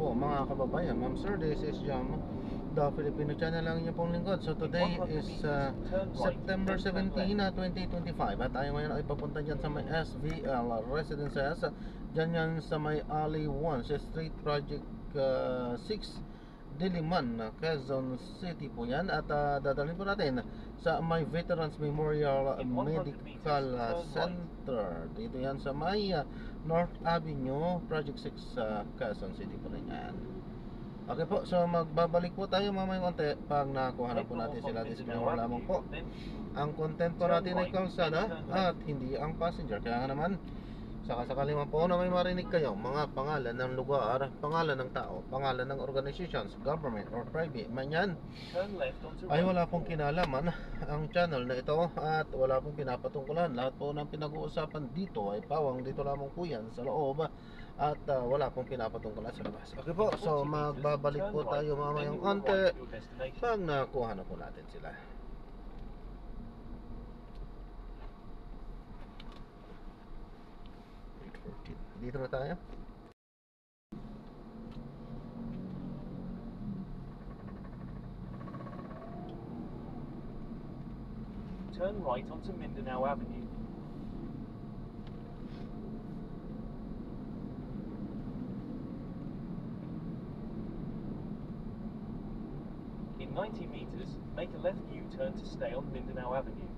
po mga kababayan, ma'am sir, this is Jam, the Filipino channel lang niyo pong lingkod. So today is September 17, 2025 at tayo ngayon ay papunta dyan sa may SVL Residences. Dyan yan sa may Alley 1 sa Street Project 6 Diliman, Quezon City po yan. At dadalhin po natin sa may Veterans Memorial Medical Center. Dito yan sa may North Avenue, Project 6 Quezon City po rin yan. Okay po, so magbabalik po tayo mamayang konti pag nakuha na po natin sila. Disclaimer lamang po, ang content po natin ay kalsada at hindi ang passenger. Kaya nga naman, sakasakali man po na may marinig kayo mga pangalan ng lugar, pangalan ng tao, pangalan ng organizations, government or private man yan, ay wala pong kinalaman ang channel na ito at wala pong pinapatungkulan. Lahat po ng pinag-uusapan dito ay pawang dito lamang po yan sa loob at wala pong pinapatungkulan sa labas. Okay po, so magbabalik po tayo mamayang konti pag nakuha na po natin sila. Dito na tayo. Turn right onto Mindanao Avenue. In 90 meters, make a left U-turn to stay on Mindanao Avenue.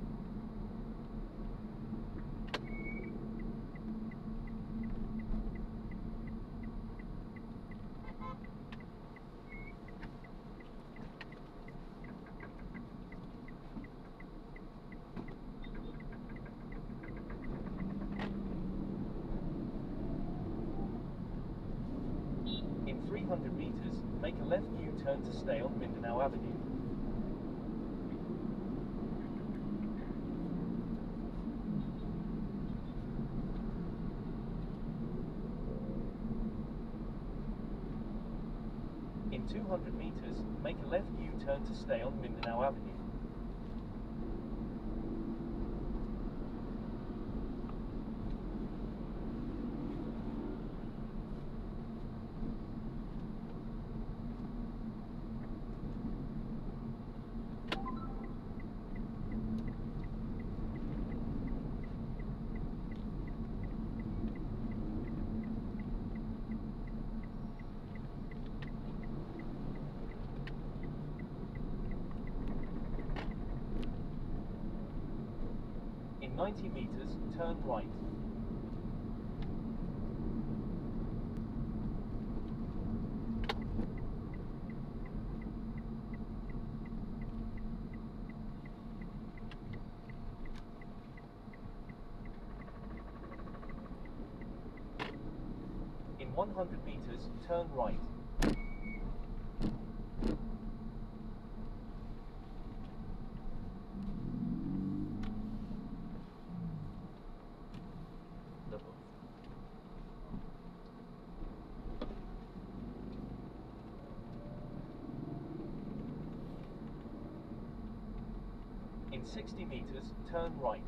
In 300 meters, make a left U-turn to stay on Mindanao Avenue. In 200 meters, make a left U-turn to stay on Mindanao Avenue. In 90 meters, turn right. In 100 meters, turn right. In 60 meters, turn right.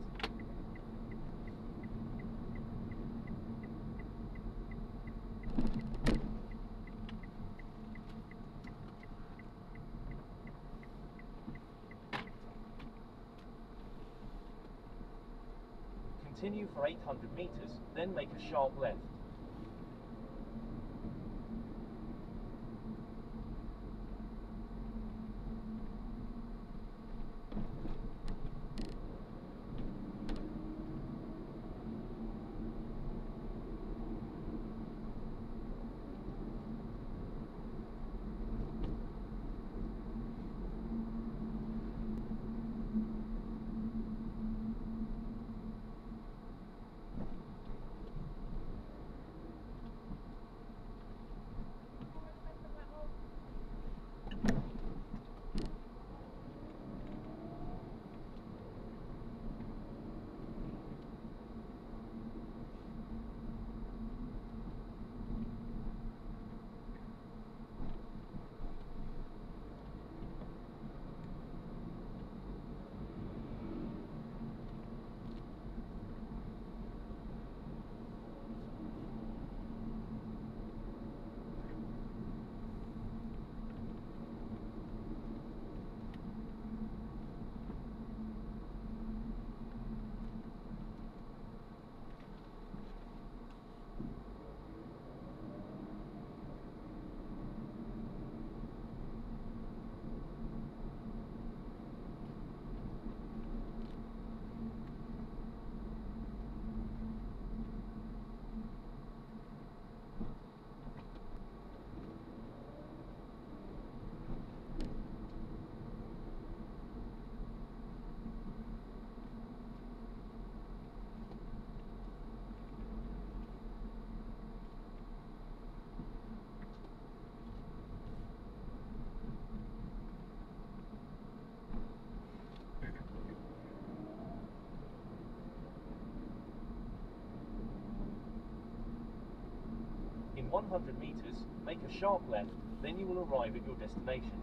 Continue for 800 meters, then make a sharp left. 100 meters, make a sharp left, then you will arrive at your destination.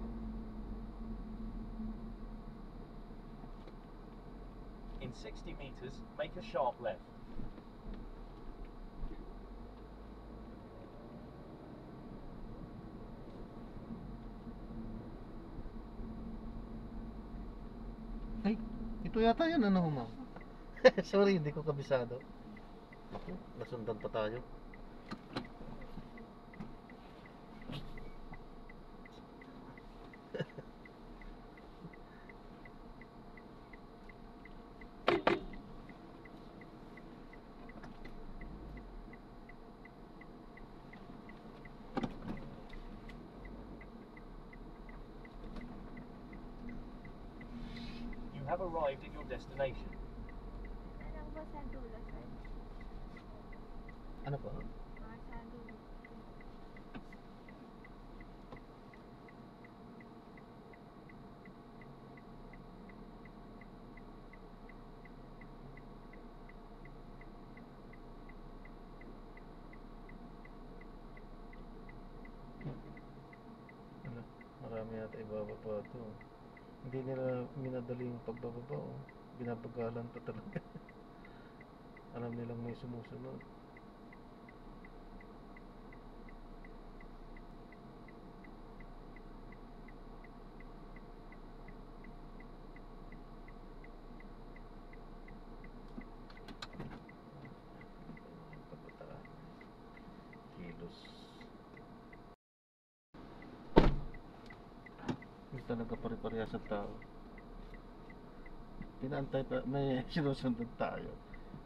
In 60 meters, make a sharp left. Ay, ito yata yun, ano, ma'am? Sorry, hindi ko kabisado. Ako, nasundan pa tayo. You have arrived at your destination. Ano ba sa dulo, sir? Ano po? Mga sa dulo. Ano? Marami yata ibababa ito. Hindi nila minadali yung pagbababa, oh. Binabagalan pa talaga. Alam nilang may sumusunod. Kabataan. Kilos. Hindi talaga pare-parehas ang tao. Pinantay pa, may sinusunod tayo.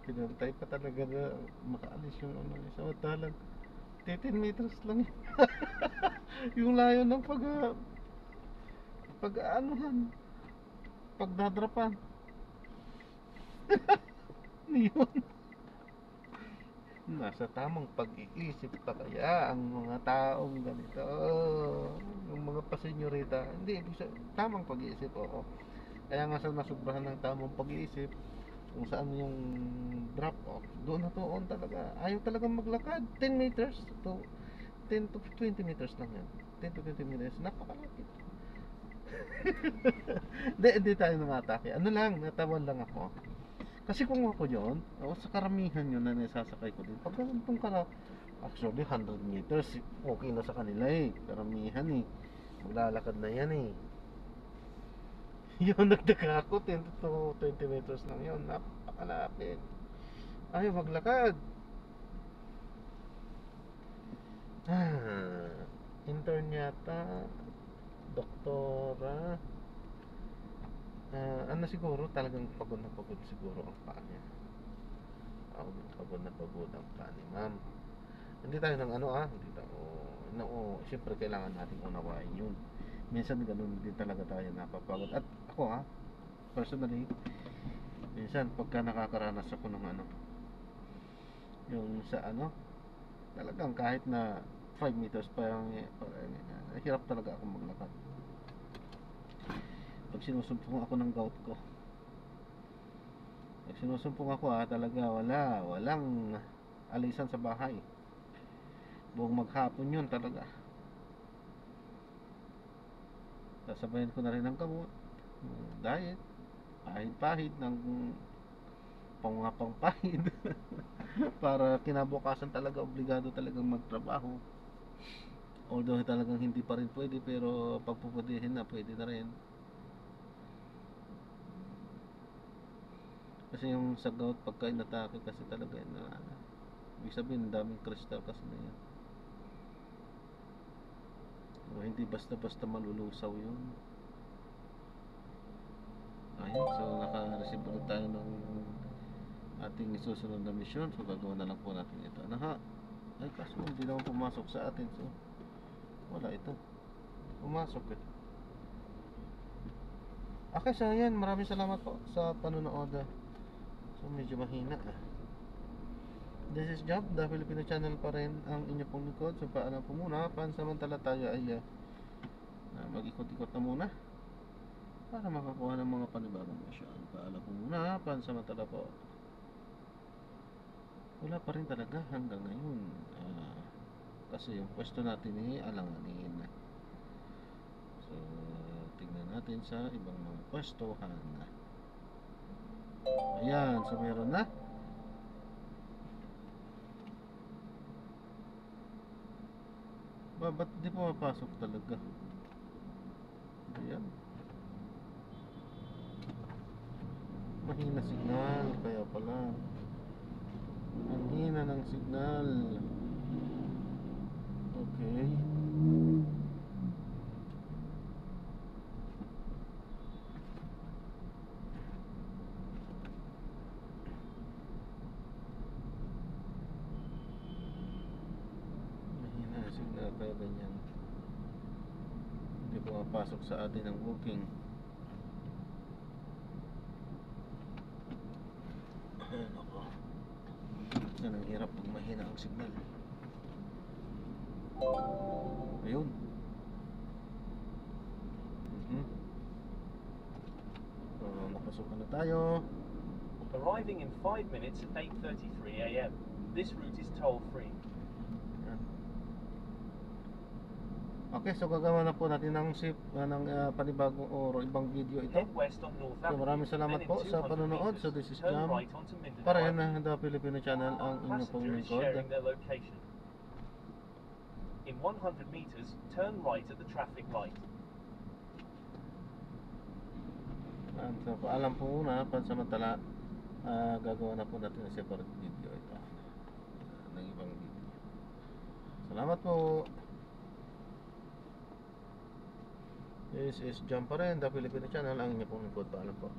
Pinantay pa talaga na makaalis yung ano. Samantalang 10 meters lang yun. Yung layo ng pag-aanuhan, pagdadrapan. Yun. Nasa tamang pag-iisip pa kaya ang mga taong ganito. Yung mga pasenyorita, hindi, tamang pag-iisip, oo. Kaya nga sa nasubrahan ng tamang pag-iisip, kung saan yung drop off, doon na doon talaga. Ayaw talagang maglakad. 10 meters to 10 to 20 meters lang yan. 10 to 20 meters, napakalapit. Hindi tayo namatake. Ano lang, natawan lang ako. Kasi kung ako yun, o sa karamihan yun na nasasakay ko din, pag ganitong actually 100 meters, okay na sa kanila eh. Karamihan eh. Maglalakad na yan eh. Yun, nagdaga ako, 10 to 20 meters lang yun. Napakalapit. Ayaw maglakad. Intern yata, doktora. Ano siguro, talagang pagod na pagod siguro ang paa niya. Pagod na pagod ang paa ni ma'am. Hindi tayo ng ano hindi tayo, siyempre kailangan natin unawain yun. Minsan ganun din talaga tayo napapagod. At ako personally, minsan pagka nakakaranas ako ng yung sa talagang kahit na 5 meters pa yung hirap talaga akong maglakad. Pag sinusumpong ako ng gout ko, pag sinusumpong ako talaga walang alisan sa bahay. Buong maghapon yun talaga. Sasabayan ko na rin ng gamot, diet, pahid-pahid ng pangpahid para kinabukasan talaga obligado talagang magtrabaho. Although talagang hindi pa rin pwede, pero pagpupudihin na pwede na rin. Kasi yung sa gout, pagka inatake kasi talaga ibig sabihin daming crystal kasi na yan. Hindi basta-basta malulusaw yun. Ayun, so naka-receive ulit tayo ng ating isusunod na mission. So gagawin na lang po natin ito. Ay kaso hindi naman pumasok sa atin. So wala ito. Pumasok eh. Okay, so yan. Maraming salamat po sa panonood. So medyo mahina This is Job, The Filipino Channel pa rin ang inyo pong likod. So paano po muna, pansamantala tayo ay mag-ikot-ikot na muna para makakuha ng mga panibagong mission. Paalam po muna, pansamantala po. Wala pa rin talaga hanggang ngayon. kasi yung pwesto natin alanganin. So tingnan natin sa ibang mga pwestohan. Ayan, so meron na. Ba't di pumapasok talaga? Ayan, mahina signal, kaya pala ang hina ng signal. Okay. Mahina ang signal kaya ganyan. Hindi pumapasok sa atin ang booking. Ayan ako. Yan ang hirap pag mahina ang signal. Ayun. So, napasukan na tayo. Arriving in 5 minutes at 8:33 a.m. This route is toll-free. Yan. Okay, so gagawa na po natin ng panibagong o ibang video ito. Head west on North So Avenue. maraming salamat then in po sa 200 panonood. meters, So this is turn Jam. right onto Mindanao Para yan Avenue. na The Filipino Channel ang inyong pong Passenger is lingkod. sharing their location. In 100 meters, turn right at the traffic light. So paalam po muna, pansamantala gagawa na po natin ng separate video ito ng ibang video. Salamat po. This is Jam pa rin, The Filipino Channel ang inyong pong lingkod. Paalam po.